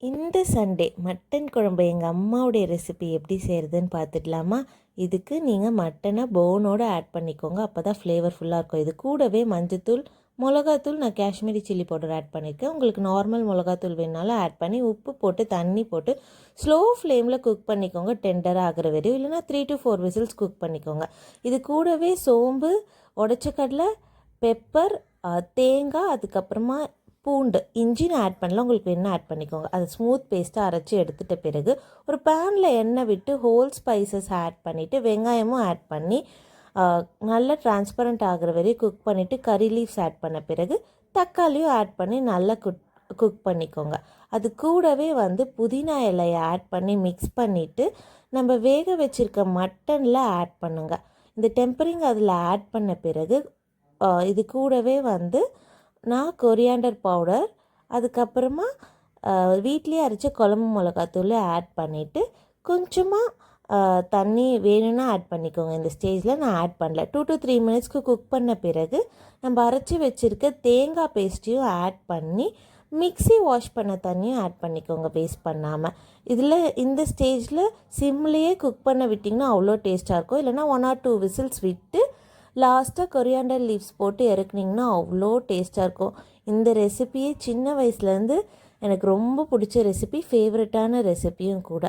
இந்த Sunday mutton குழம்பு எங்கள் அம்மாவுடைய ரெசிபி எப்படி செய்கிறதுன்னு பார்த்துடலாமா. இதுக்கு நீங்கள் மட்டனை போனோடு ஆட் பண்ணிக்கோங்க, அப்போ தான் ஃப்ளேவர்ஃபுல்லாக இருக்கும். இது கூடவே மஞ்சத்தூள், மிளகாத்தூள், நான் காஷ்மீரி சில்லி பவுடர் ஆட் பண்ணியிருக்கேன். உங்களுக்கு நார்மல் மிளகாத்தூள் வேணாலும் ஆட் பண்ணி உப்பு போட்டு தண்ணி போட்டு ஸ்லோ ஃப்ளேமில் குக் பண்ணிக்கோங்க, டெண்டராக ஆகிற வரையும். இல்லைனா 3 to 4 விசில்ஸ் குக் பண்ணிக்கோங்க. இது கூடவே சோம்பு, உடச்ச கடலை, பெப்பர், தேங்காய், அதுக்கப்புறமா பூண்டு, இஞ்சி நான் ஆட் பண்ணல, உங்களுக்கு வேணால் ஆட் பண்ணிக்கோங்க. அதை ஸ்மூத் பேஸ்ட்டாக அரைச்சி எடுத்துகிட்ட பிறகு ஒரு பேனில் எண்ணெய் விட்டு ஹோல் ஸ்பைசஸ் ஆட் பண்ணிவிட்டு வெங்காயமும் ஆட் பண்ணி நல்லா டிரான்ஸ்பரண்ட் ஆகிற வரையும் குக் பண்ணிவிட்டு கறி லீவ்ஸ் ஆட் பண்ண பிறகு தக்காளியும் ஆட் பண்ணி நல்லா குக் பண்ணிக்கோங்க. அது கூடவே புதினா இலையை ஆட் பண்ணி மிக்ஸ் பண்ணிவிட்டு நம்ம வேக வச்சுருக்க மட்டனில் ஆட் பண்ணுங்கள். இந்த டெம்பரிங் அதில் ஆட் பண்ண பிறகு இது கூடவே நான் கொரியாண்டர் பவுடர், அதுக்கப்புறமா வீட்லேயே அரைச்ச குழம்பு மிளகாத்தூள் ஆட் பண்ணிவிட்டு கொஞ்சமாக தண்ணி வேணும்னா ஆட் பண்ணிக்கோங்க. இந்த ஸ்டேஜில் நான் ஆட் பண்ணல. 2 to 3 மினிட்ஸ்க்கு குக் பண்ண பிறகு நம்ம அரைச்சி வச்சுருக்க தேங்காய் பேஸ்ட்டையும் ஆட் பண்ணி மிக்ஸி வாஷ் பண்ண தண்ணியும் ஆட் பண்ணிக்கோங்க வேஸ்ட் பண்ணாமல். இதில் இந்த ஸ்டேஜில் சிம்லேயே குக் பண்ண விட்டிங்கன்னா அவ்வளோ டேஸ்ட்டாக இருக்கும். இல்லைனா 1 or 2 விசில்ஸ் விட்டு லாஸ்ட்டாக கொரியாண்டர் லீவ்ஸ் போட்டு இறக்குனிங்கன்னா அவ்வளோ டேஸ்ட்டாக இருக்கும். இந்த ரெசிபியே சின்ன வயசுலேருந்து எனக்கு ரொம்ப பிடிச்ச ரெசிபி, ஃபேவரட்டான ரெசிபியும் கூட.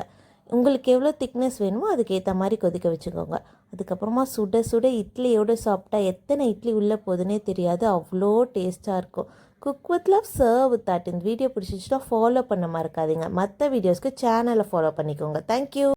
உங்களுக்கு எவ்வளோ திக்னஸ் வேணுமோ அதுக்கேற்ற மாதிரி கொதிக்க வச்சுக்கோங்க. அதுக்கப்புறமா சுட சுட இட்லியோடு சாப்பிட்டா எத்தனை இட்லி உள்ளே போகுதுன்னே தெரியாது, அவ்வளோ டேஸ்ட்டாக இருக்கும். Cook with love, serve with that. இந்த வீடியோ பிடிச்சிச்சுன்னா ஃபாலோ பண்ண மறக்காதீங்க. மற்ற வீடியோஸ்க்கு சேனலை ஃபாலோ பண்ணிக்கோங்க. தேங்க்யூ.